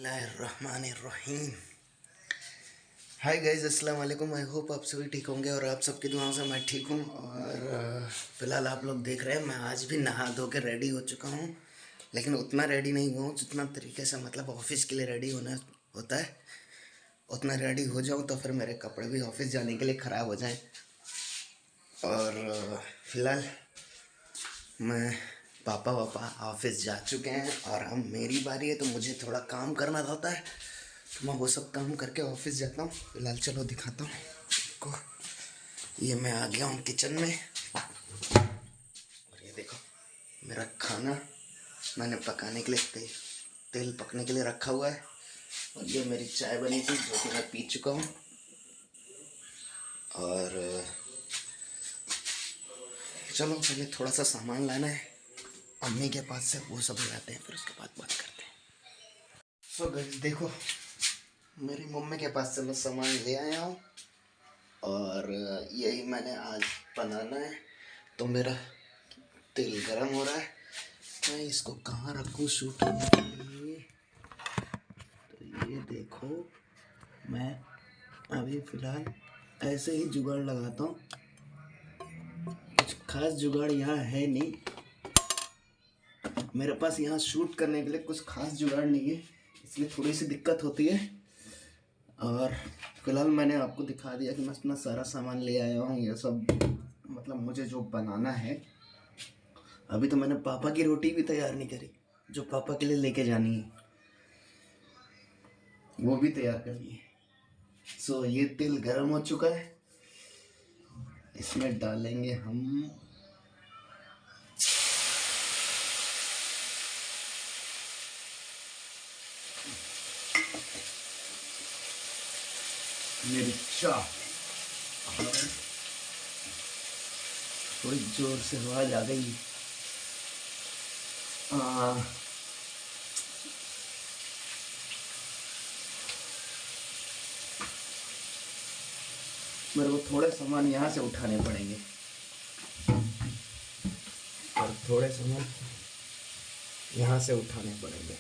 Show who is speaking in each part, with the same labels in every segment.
Speaker 1: बिस्मिल्लाहिर्रहमानिर्रहीम। Hi guys, अस्सलाम वालेकुम। आई होप आप सभी ठीक होंगे और आप सबकी दुआओं से मैं ठीक हूँ। और फ़िलहाल आप लोग देख रहे हैं मैं आज भी नहा धो के रेडी हो चुका हूँ, लेकिन उतना रेडी नहीं हुआ हूँ जितना तरीके से मतलब ऑफिस के लिए रेडी होना होता है। उतना रेडी हो जाऊँ तो फिर मेरे कपड़े भी ऑफिस जाने के लिए ख़राब हो जाएँ। और फ़िलहाल मैं पापा वापा ऑफिस जा चुके हैं और अब मेरी बारी है, तो मुझे थोड़ा काम करना होता है। तो मैं वो सब काम करके ऑफिस जाता हूँ। फिलहाल चलो दिखाता हूँ आपको। ये मैं आ गया हूँ किचन में और ये देखो मेरा खाना मैंने पकाने के लिए तेल पकने के लिए रखा हुआ है। और ये मेरी चाय बनी थी जो कि मैं पी चुका हूँ। और चलो पहले थोड़ा सा सामान लाना है अम्मी के पास से, वो सब लाते हैं, फिर उसके बाद बात करते हैं। सो गाइस देखो, मेरी मम्मी के पास से मैं सामान ले आया हूँ और यही मैंने आज बनाना है। तो मेरा तेल गरम हो रहा है, मैं इसको कहाँ रखूँ शूट करने के लिए। तो ये देखो, मैं अभी फ़िलहाल ऐसे ही जुगाड़ लगाता हूँ। कुछ खास जुगाड़ यहाँ है नहीं मेरे पास, यहाँ शूट करने के लिए कुछ खास जुगाड़ नहीं है, इसलिए थोड़ी सी दिक्कत होती है। और फिलहाल मैंने आपको दिखा दिया कि मैं अपना सारा सामान ले आया हूँ। ये सब मतलब मुझे जो बनाना है। अभी तो मैंने पापा की रोटी भी तैयार नहीं करी, जो पापा के लिए लेके जानी है वो भी तैयार करनी है। सो ये तेल गरम हो चुका है, इसमें डालेंगे हम मिर्चा। थोड़ी जोर से आवाज आ गई। मेरे को थोड़े सामान यहाँ से उठाने पड़ेंगे और थोड़े सामान यहाँ से उठाने पड़ेंगे।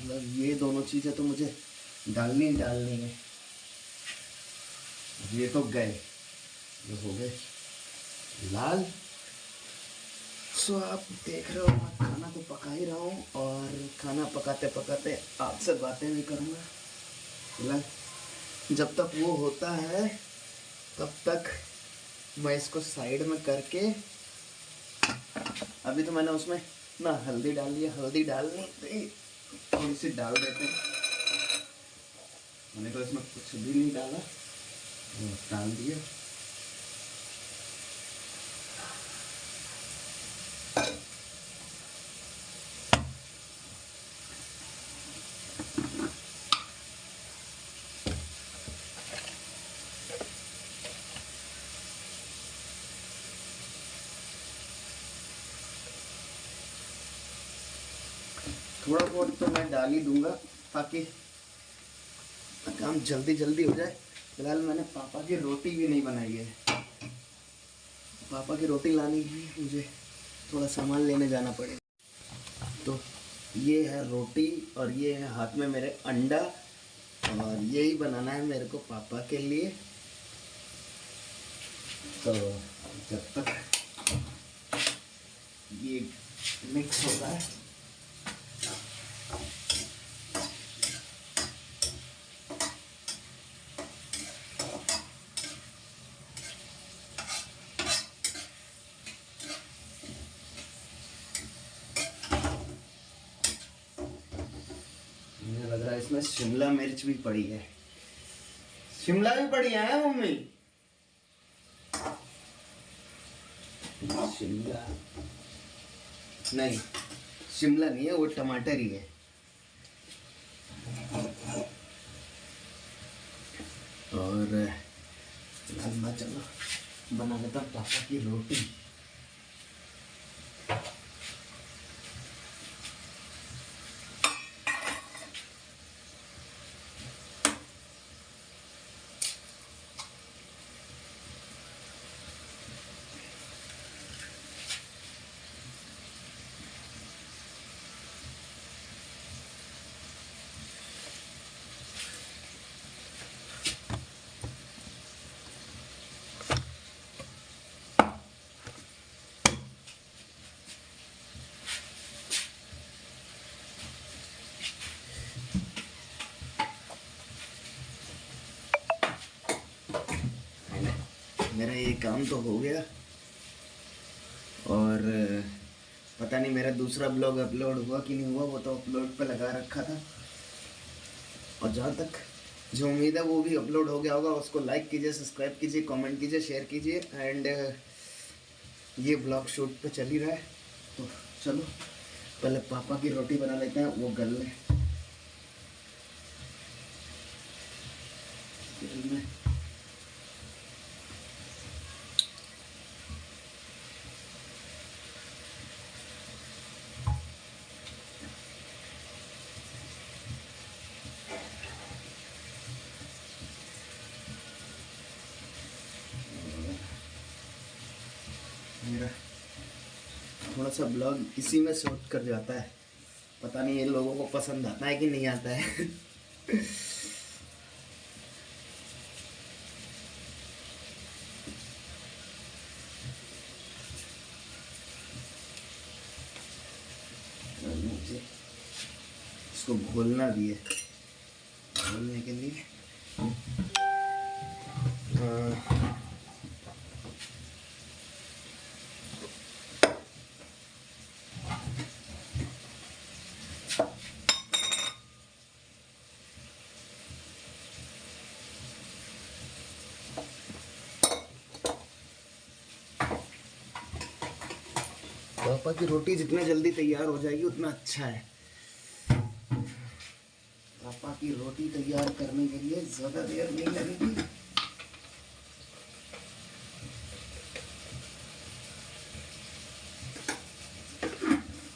Speaker 1: मतलब ये दोनों चीज़ें तो मुझे डालनी है। ये तो गए, ये हो गए लाल। सो आप देख रहे हो मैं खाना तो पका ही रहा हूँ और खाना पकाते पकाते आपसे बातें भी करूँगा। फिलहाल जब तक वो होता है तब तक मैं इसको साइड में करके, अभी तो मैंने उसमें ना हल्दी डाल दिया, हल्दी डालनी थी थोड़ी सी डाल देते हैं। मैंने तो इसमें कुछ भी नहीं डाला, डाल दिया। थोड़ा बहुत तो मैं डाल ही दूंगा ताकि काम जल्दी जल्दी हो जाए। फिलहाल मैंने पापा की रोटी भी नहीं बनाई है, पापा की रोटी लानी है, मुझे थोड़ा सामान लेने जाना पड़ेगा। तो ये है रोटी और ये है हाथ में मेरे अंडा, और यही बनाना है मेरे को पापा के लिए। तो जब तक ये मिक्स होता है, मुझे लग रहा है इसमें शिमला मिर्च भी पड़ी है। शिमला भी पड़ी है मम्मी? शिमला नहीं, शिमला नहीं है, वो टमाटर ही है। और मैं चलो बना लेता हूँ पापा की रोटी। काम तो हो गया। और पता नहीं मेरा दूसरा ब्लॉग अपलोड हुआ कि नहीं हुआ, वो तो अपलोड पे लगा रखा था। और जहाँ तक जो उम्मीद है वो भी अपलोड हो गया होगा। उसको लाइक कीजिए, सब्सक्राइब कीजिए, कमेंट कीजिए, शेयर कीजिए। एंड ये ब्लॉग शूट पे चल ही रहा है, तो चलो पहले पापा की रोटी बना लेते हैं, वो गल ले। मेरा थोड़ा सा ब्लॉग इसी में शूट कर जाता है, पता नहीं ये लोगों को पसंद आता है कि नहीं आता है। मुझे इसको घोलना भी है, घोलने के लिए पापा की रोटी जितना जल्दी तैयार हो जाएगी उतना अच्छा है। पापा की रोटी तैयार करने के लिए ज़्यादा देर नहीं लगेगी।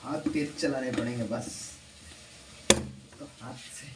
Speaker 1: हाथ तेज चलाने पड़ेंगे बस, तो हाथ से।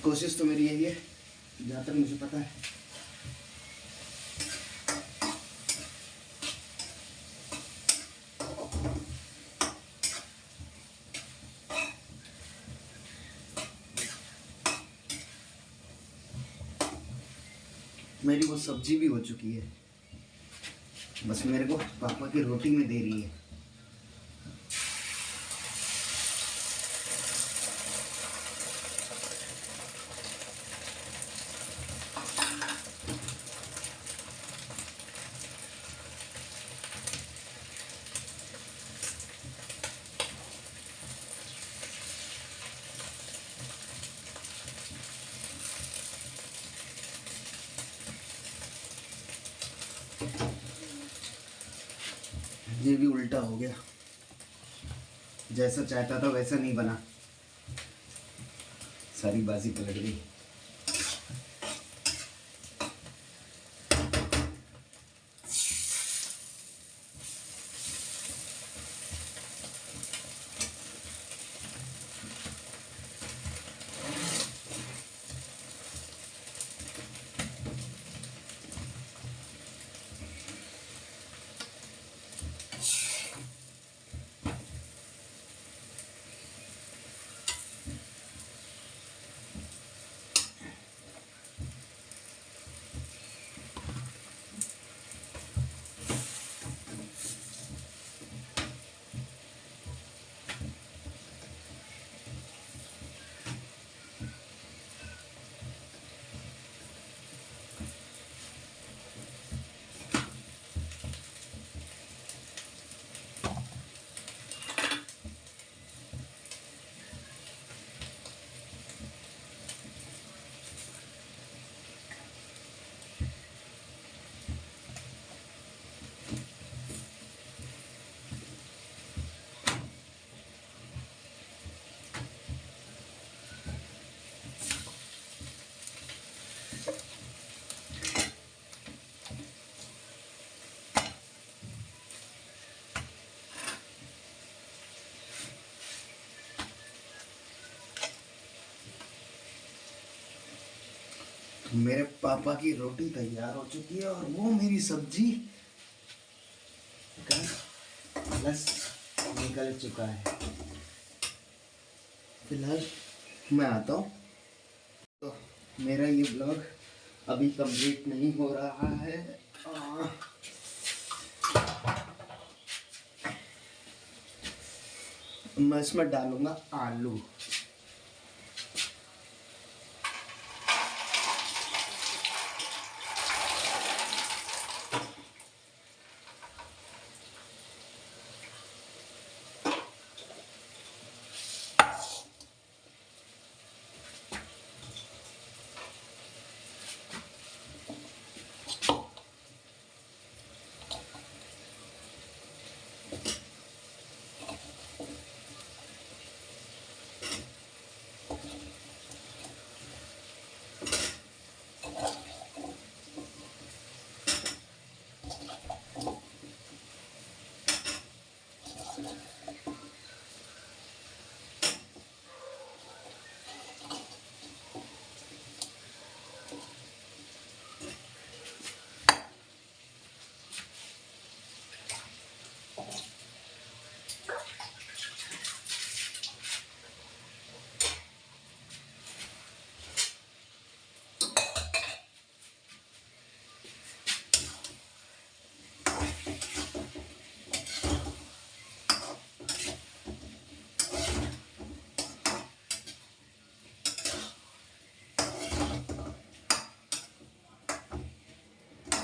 Speaker 1: कोशिश तो मेरी यही है जहाँ तक मुझे पता है। मेरी वो सब्जी भी हो चुकी है, बस मेरे को पापा की रोटी में दे रही है। ये भी उल्टा हो गया, जैसा चाहता था वैसा नहीं बना, सारी बाजी पलट गई। मेरे पापा की रोटी तैयार हो चुकी है और वो मेरी सब्जी का प्लस निकल चुका है। फिलहाल मैं आता हूँ। तो मेरा ये ब्लॉग अभी कंप्लीट नहीं हो रहा है। मैं इसमें डालूंगा आलू।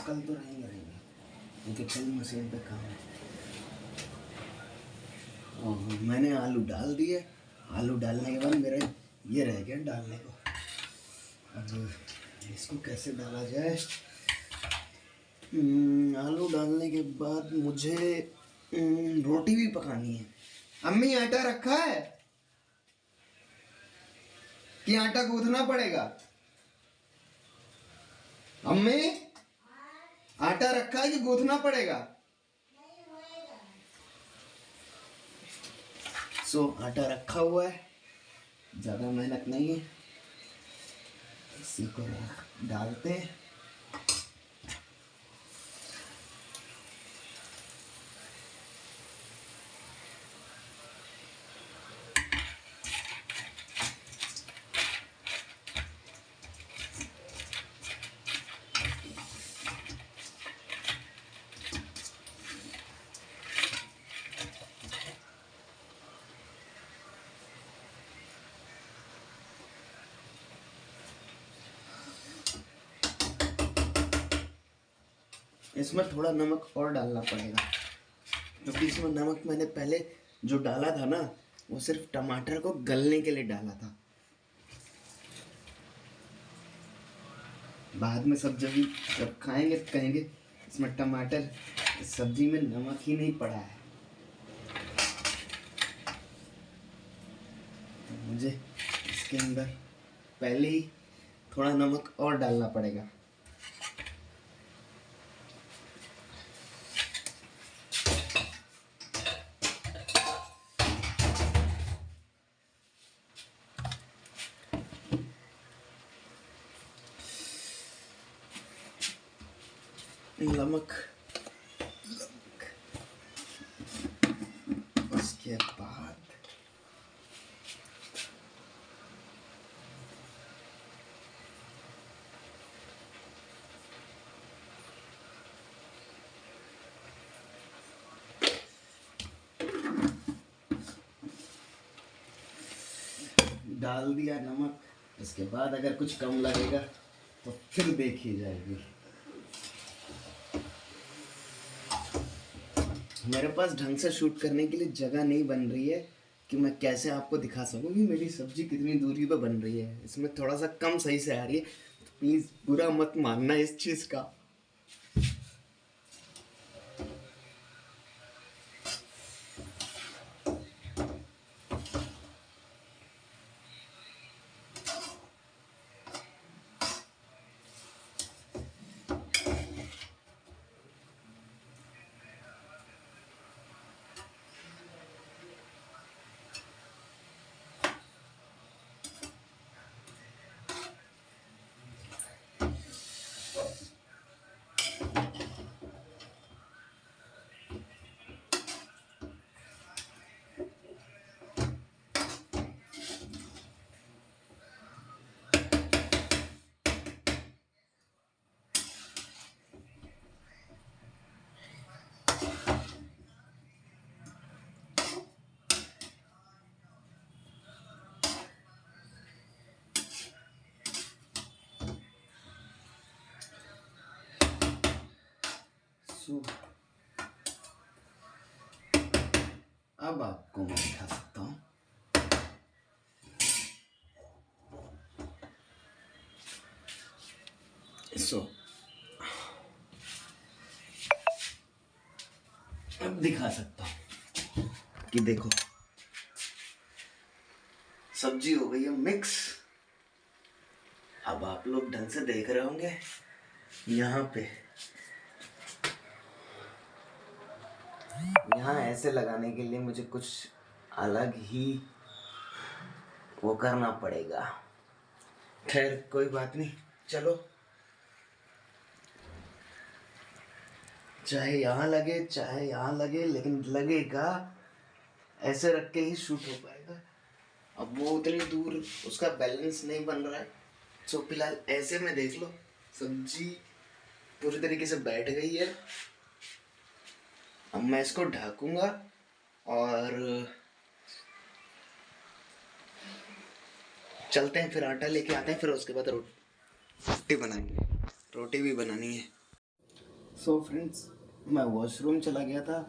Speaker 1: कल तो नहीं करेंगे क्योंकि कल मशीन पे काम है। और मैंने आलू डाल दिए। आलू डालने के बाद मेरा ये रह गया डालने को। अब इसको कैसे डाला जाए? आलू डालने के बाद मुझे रोटी भी पकानी है। अम्मी आटा रखा है कि आटा गूंथना पड़ेगा? अम्मी आटा रखा है कि गूंथना पड़ेगा? आटा रखा हुआ है, ज़्यादा मेहनत नहीं है। इसी को डालते हैं। इसमें थोड़ा नमक और डालना पड़ेगा क्योंकि इसमें नमक मैंने पहले जो डाला था ना वो सिर्फ टमाटर को गलने के लिए डाला था। बाद में सब जब खाएंगे तो कहेंगे इसमें टमाटर, इस सब्जी में नमक ही नहीं पड़ा है। तो मुझे इसके अंदर पहले ही थोड़ा नमक और डालना पड़ेगा। नमक, उसके बाद डाल दिया नमक। इसके बाद अगर कुछ कम लगेगा तो फिर देखी जाएगी। मेरे पास ढंग से शूट करने के लिए जगह नहीं बन रही है कि मैं कैसे आपको दिखा सकूं कि मेरी सब्जी कितनी दूरी पे बन रही है। इसमें थोड़ा सा कम सही से आ रही है, तो प्लीज़ बुरा मत मानना इस चीज़ का। अब आपको मैं दिखा सकता हूँ। सो अब दिखा सकता हूँ कि देखो सब्जी हो गई है मिक्स। अब आप लोग ढंग से देख रहे होंगे। यहाँ पे यहाँ ऐसे लगाने के लिए मुझे कुछ अलग ही वो करना पड़ेगा। खैर कोई बात नहीं, चलो चाहे यहाँ लगे चाहे यहाँ लगे, लेकिन लगेगा। ऐसे रख के ही शूट हो पाएगा। अब वो उतनी दूर उसका बैलेंस नहीं बन रहा है, तो फिलहाल ऐसे में देख लो सब्जी पूरी तरीके से बैठ गई है। अब मैं इसको ढकूंगा और चलते हैं, फिर आटा लेके आते हैं, फिर उसके बाद रोटी बनाएंगे। रोटी भी बनानी है। सो फ्रेंड्स, मैं वॉशरूम चला गया था,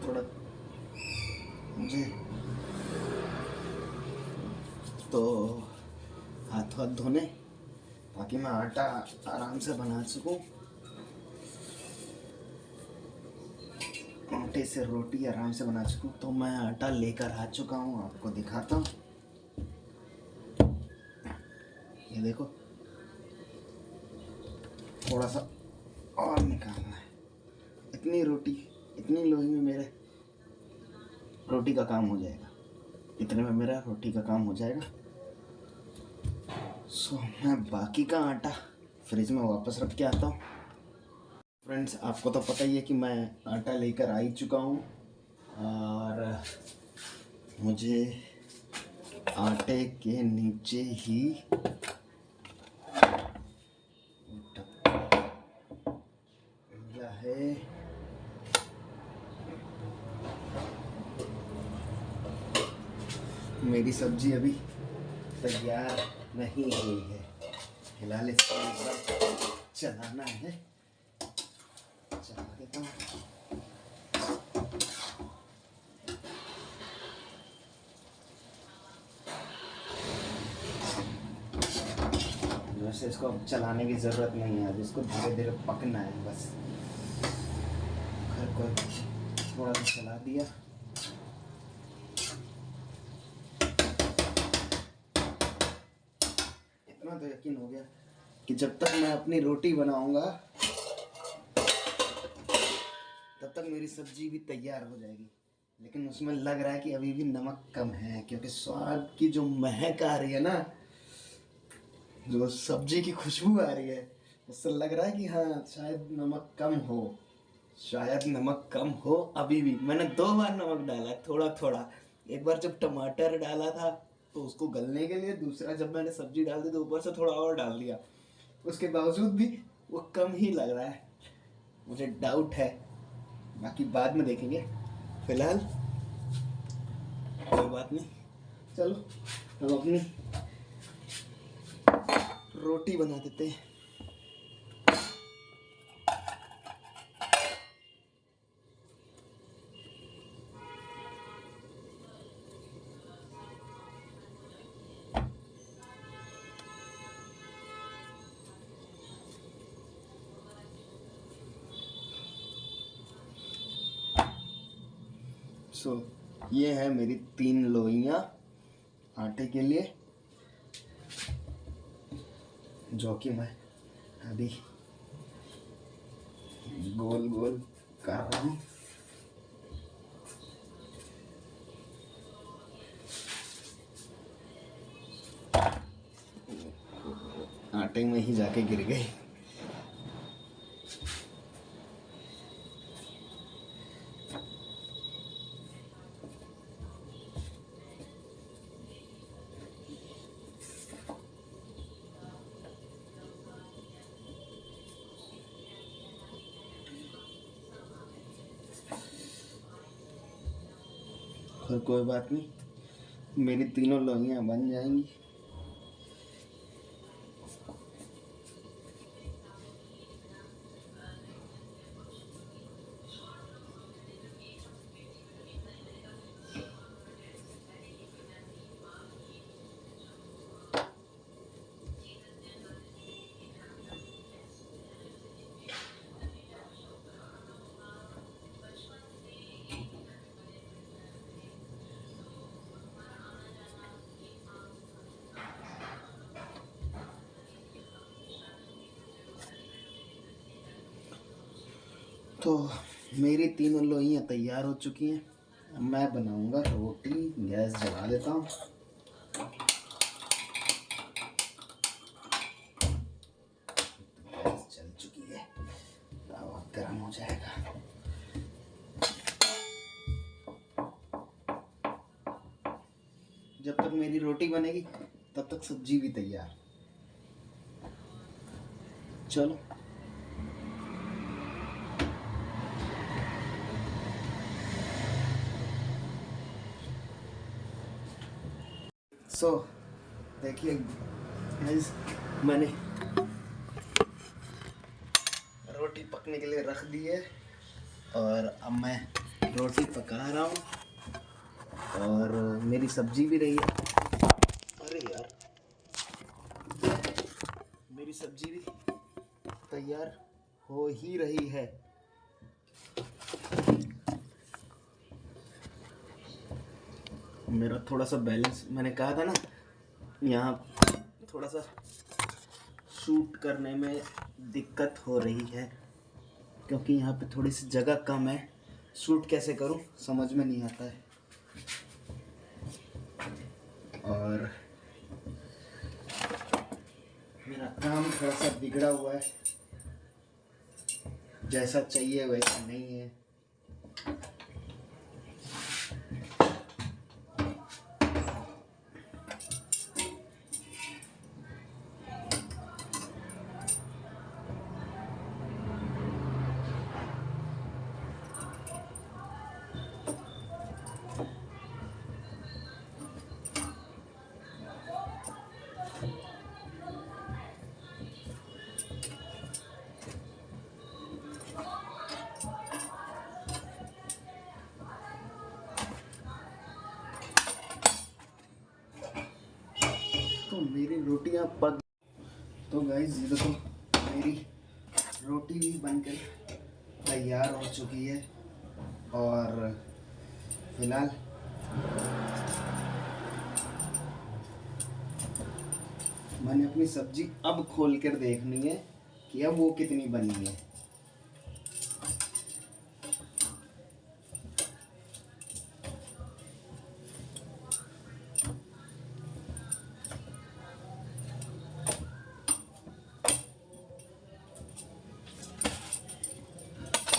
Speaker 1: थोड़ा मुझे तो हाथ धोने, ताकि मैं आटा आराम से बना सकूं। आटे से रोटी आराम से बना सकूं। तो मैं आटा लेकर आ चुका हूं, आपको दिखाता हूं। ये देखो, थोड़ा सा और निकालना है। इतनी रोटी, इतनी लोई में मेरे रोटी का काम हो जाएगा। इतने में मेरा रोटी का काम हो जाएगा। सो मैं बाकी का आटा फ्रिज में वापस रख के आता हूँ। फ्रेंड्स, आपको तो पता ही है कि मैं आटा लेकर आ ही चुका हूँ और मुझे आटे के नीचे ही मिला है मेरी सब्जी अभी तैयार नहीं हुई है। फिलहाल इसको चलाना है, चला देता हूँ। वैसे इसको अब चलाने की ज़रूरत नहीं है, अब इसको धीरे धीरे पकना है बस। घर को थोड़ा सा चला दिया। इतना तो यकीन हो गया कि जब तक मैं अपनी रोटी बनाऊंगा तब तक मेरी सब्जी भी तैयार हो जाएगी। लेकिन उसमें लग रहा है कि अभी भी नमक कम है, क्योंकि स्वाद की जो महक आ रही है ना, जो सब्जी की खुशबू आ रही है, उससे लग रहा है कि हाँ शायद नमक कम हो, शायद नमक कम हो। अभी भी मैंने 2 बार नमक डाला है, थोड़ा थोड़ा। एक बार जब टमाटर डाला था तो उसको गलने के लिए, दूसरा जब मैंने सब्जी डाल दी तो ऊपर से थोड़ा और डाल दिया। उसके बावजूद भी वो कम ही लग रहा है, मुझे डाउट है। बाकी बाद में देखेंगे, फिलहाल कोई बात नहीं। चलो हम अपनी रोटी बना देते हैं। सो ये है मेरी 3 लोइयाँ आटे के लिए, जो कि मैं अभी गोल गोल कर रहा हूँ। आटे में ही जाके गिर गई। और कोई बात नहीं, मेरी तीनों लोइयाँ बन जाएंगी। तो मेरी तीनों लोइयाँ तैयार हो चुकी हैं। अब मैं बनाऊंगा रोटी। गैस जला देता हूँ। गैस जल चुकी है, तवा गर्म हो जाएगा। जब तक मेरी रोटी बनेगी तब तक सब्जी भी तैयार। चलो। देखिए गाइस, मैंने रोटी पकने के लिए रख दी है और अब मैं रोटी पका रहा हूँ और मेरी सब्जी भी रही है। अरे यार, मेरी सब्जी भी तैयार हो ही रही है। मेरा थोड़ा सा बैलेंस, मैंने कहा था ना, यहाँ थोड़ा सा शूट करने में दिक्कत हो रही है क्योंकि यहाँ पे थोड़ी सी जगह कम है। शूट कैसे करूँ समझ में नहीं आता है। और मेरा काम थोड़ा सा बिगड़ा हुआ है, जैसा चाहिए वैसा नहीं है। तो मेरी रोटियां पक। तो गाइस ये देखो, मेरी रोटी भी बनकर तैयार हो चुकी है और फिलहाल मैंने अपनी सब्जी अब खोल कर देखनी है कि अब वो कितनी बनी है।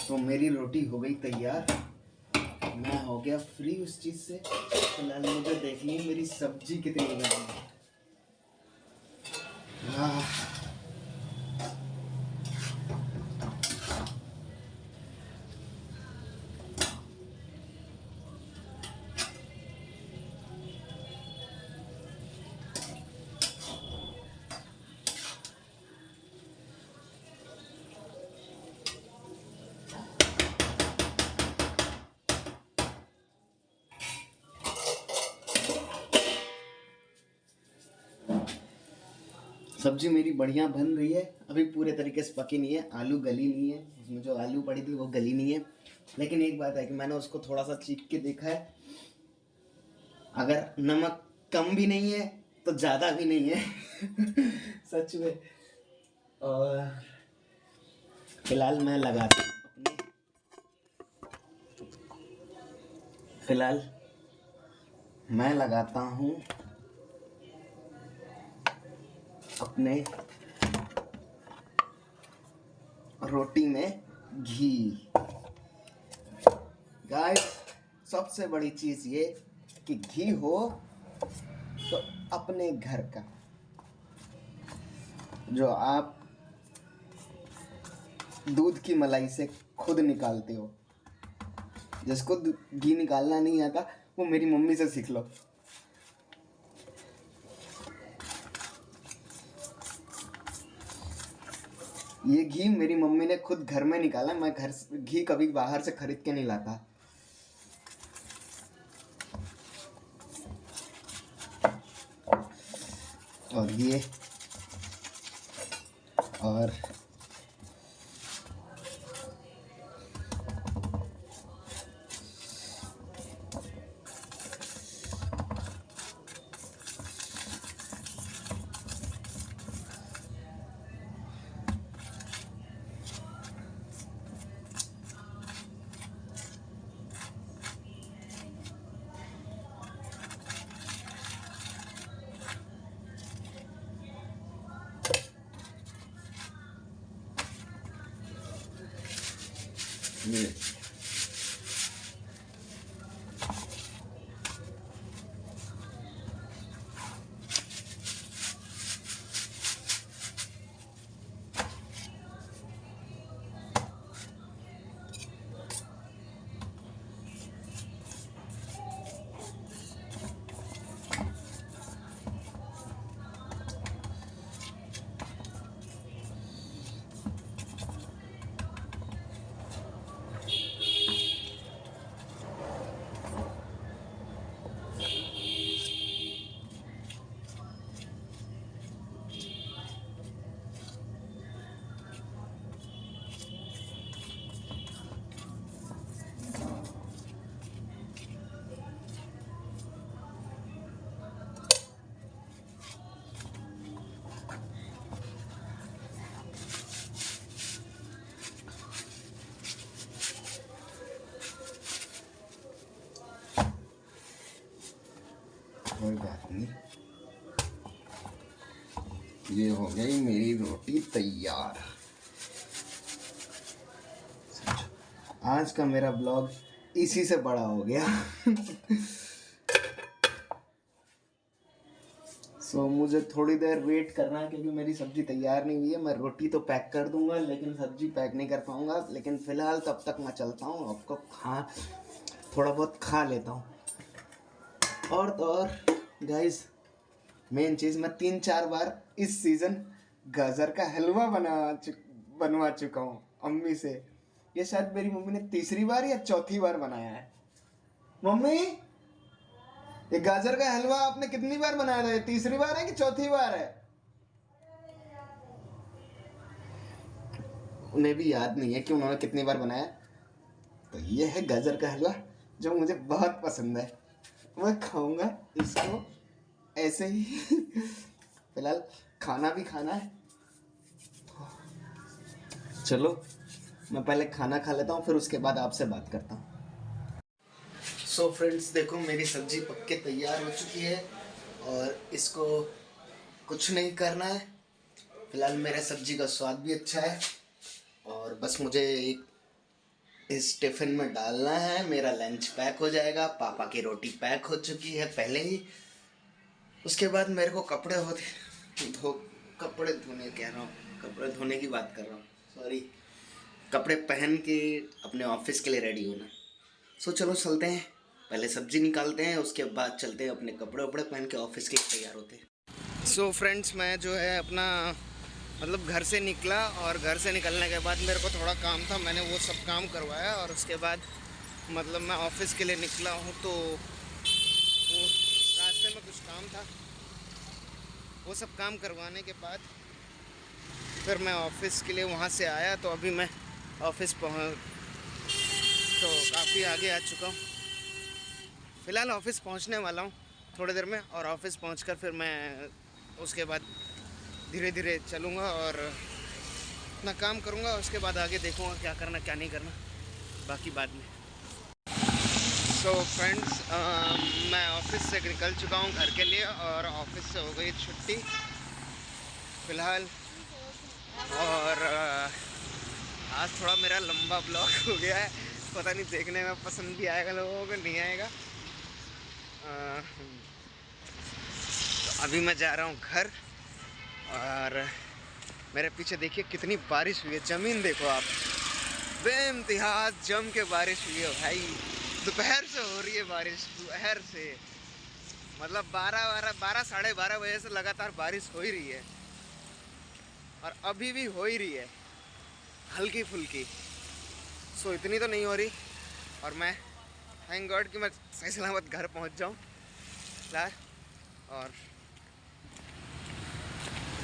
Speaker 1: तो मेरी रोटी हो गई तैयार, मैं हो गया फ्री उस चीज़ से। फिलहाल मुझे देखनी है मेरी सब्जी कितनी बनी है। हाँ, सब्जी मेरी बढ़िया बन रही है। अभी पूरे तरीके से पकी नहीं है, आलू गली नहीं है, उसमें जो आलू पड़ी थी वो गली नहीं है। लेकिन एक बात है कि मैंने उसको थोड़ा सा चीख के देखा है, अगर नमक कम भी नहीं है तो ज़्यादा भी नहीं है। सच में। और फिलहाल मैं लगाती हूँ फिलहाल मैं लगाता हूँ अपने रोटी में घी। गाइस, सबसे बड़ी चीज़ ये कि घी हो तो अपने घर का, जो आप दूध की मलाई से खुद निकालते हो। जिसको घी निकालना नहीं आता वो मेरी मम्मी से सीख लो। ये घी मेरी मम्मी ने खुद घर में निकाला। मैं घर घी कभी बाहर से खरीद के नहीं लाता। और ये और ये कोई बात नहीं, ये हो गई मेरी रोटी तैयार। आज का मेरा ब्लॉग इसी से बड़ा हो गया। मुझे थोड़ी देर वेट करना है क्योंकि मेरी सब्जी तैयार नहीं हुई है। मैं रोटी तो पैक कर दूंगा लेकिन सब्जी पैक नहीं कर पाऊंगा। लेकिन फिलहाल तब तक मैं चलता हूँ, आपको थोड़ा बहुत खा लेता हूँ। और तो और गाइस, मेन चीज़, मैं 3-4 बार इस सीज़न गाजर का हलवा बनवा चुका हूँ अम्मी से। ये शायद मेरी मम्मी ने तीसरी बार या चौथी बार बनाया है। मम्मी, ये गाजर का हलवा आपने कितनी बार बनाया था? ये तीसरी बार है कि चौथी बार है? उन्हें भी याद नहीं है कि उन्होंने कितनी बार बनाया। तो ये है गाजर का हलवा जो मुझे बहुत पसंद है। मैं खाऊंगा इसको ऐसे ही। फिलहाल खाना भी खाना है, चलो मैं पहले खाना खा लेता हूँ, फिर उसके बाद आपसे बात करता हूँ। सो फ्रेंड्स, देखो मेरी सब्जी पक के तैयार हो चुकी है और इसको कुछ नहीं करना है। फिलहाल मेरे सब्जी का स्वाद भी अच्छा है और बस मुझे एक इस टिफ़िन में डालना है। मेरा लंच पैक हो जाएगा। पापा की रोटी पैक हो चुकी है पहले ही। उसके बाद मेरे को कपड़े कपड़े धोने की बात कर रहा हूँ, सॉरी, कपड़े पहन के अपने ऑफिस के लिए रेडी होना। चलो चलते हैं, पहले सब्जी निकालते हैं, उसके बाद चलते हैं अपने कपड़े वपड़े पहन के ऑफिस के लिए तैयार होते हैं। फ्रेंड्स, मैं जो है अपना मतलब घर से निकला और घर से निकलने के बाद मेरे को थोड़ा काम था, मैंने वो सब काम करवाया और उसके बाद मतलब मैं ऑफिस के लिए निकला हूँ। तो वो रास्ते में कुछ काम था, वो सब काम करवाने के बाद फिर मैं ऑफिस के लिए वहाँ से आया। तो अभी मैं ऑफिस तो काफ़ी आगे आ चुका हूँ। फ़िलहाल ऑफिस पहुँचने वाला हूँ थोड़ी देर में, और ऑफिस पहुँचकर फिर मैं उसके बाद धीरे धीरे चलूँगा और अपना काम करूँगा। उसके बाद आगे देखूँगा क्या करना क्या नहीं करना, बाकी बाद में। फ्रेंड्स, मैं ऑफिस से निकल चुका हूँ घर के लिए और ऑफिस से हो गई छुट्टी फ़िलहाल। और आज थोड़ा मेरा लंबा ब्लॉग हो गया है, पता नहीं देखने में पसंद भी आएगा लोगों को, नहीं आएगा। तो अभी मैं जा रहा हूँ घर और मेरे पीछे देखिए कितनी बारिश हुई है। ज़मीन देखो आप, बेइंतहा जम के बारिश हुई है भाई। दोपहर से हो रही है बारिश, दोपहर से मतलब 12 साढ़े 12 बजे से लगातार बारिश हो ही रही है और अभी भी हो ही रही है हल्की फुल्की। इतनी तो नहीं हो रही और मैं थैंक गॉड कि मैं सही सलामत घर पहुंच जाऊं यार। और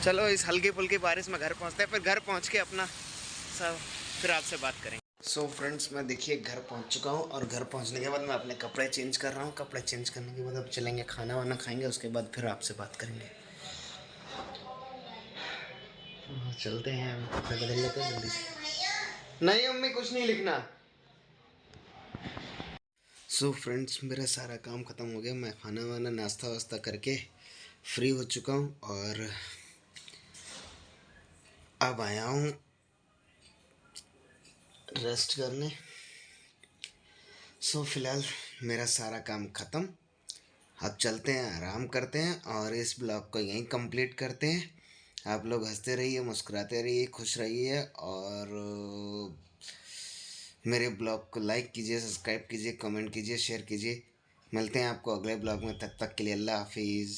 Speaker 1: चलो इस हल्की फुल्की बारिश में घर पहुंचते हैं, फिर घर पहुंच के अपना सब फिर आपसे बात करेंगे। फ्रेंड्स, मैं देखिए घर पहुंच चुका हूं और घर पहुंचने के बाद मैं अपने कपड़े चेंज कर रहा हूं। कपड़े चेंज करने के बाद अब चलेंगे, खाना वाना खाएंगे, उसके बाद फिर आपसे बात करेंगे। चलते हैं, कपड़े बदल लेते हैं जल्दी से। नहीं अम्मी, कुछ नहीं लिखना। फ्रेंड्स, मेरा सारा काम ख़त्म हो गया। मैं खाना वाना नाश्ता वास्ता करके फ्री हो चुका हूँ और अब आया हूँ रेस्ट करने। सो फिलहाल मेरा सारा काम ख़त्म। अब चलते हैं, आराम करते हैं और इस ब्लॉग को यहीं कंप्लीट करते हैं। आप लोग हंसते रहिए, मुस्कुराते रहिए, खुश रहिए और मेरे ब्लॉग को लाइक कीजिए, सब्सक्राइब कीजिए, कमेंट कीजिए, शेयर कीजिए। मिलते हैं आपको अगले ब्लॉग में, तब तक के लिए अल्लाह हाफिज़।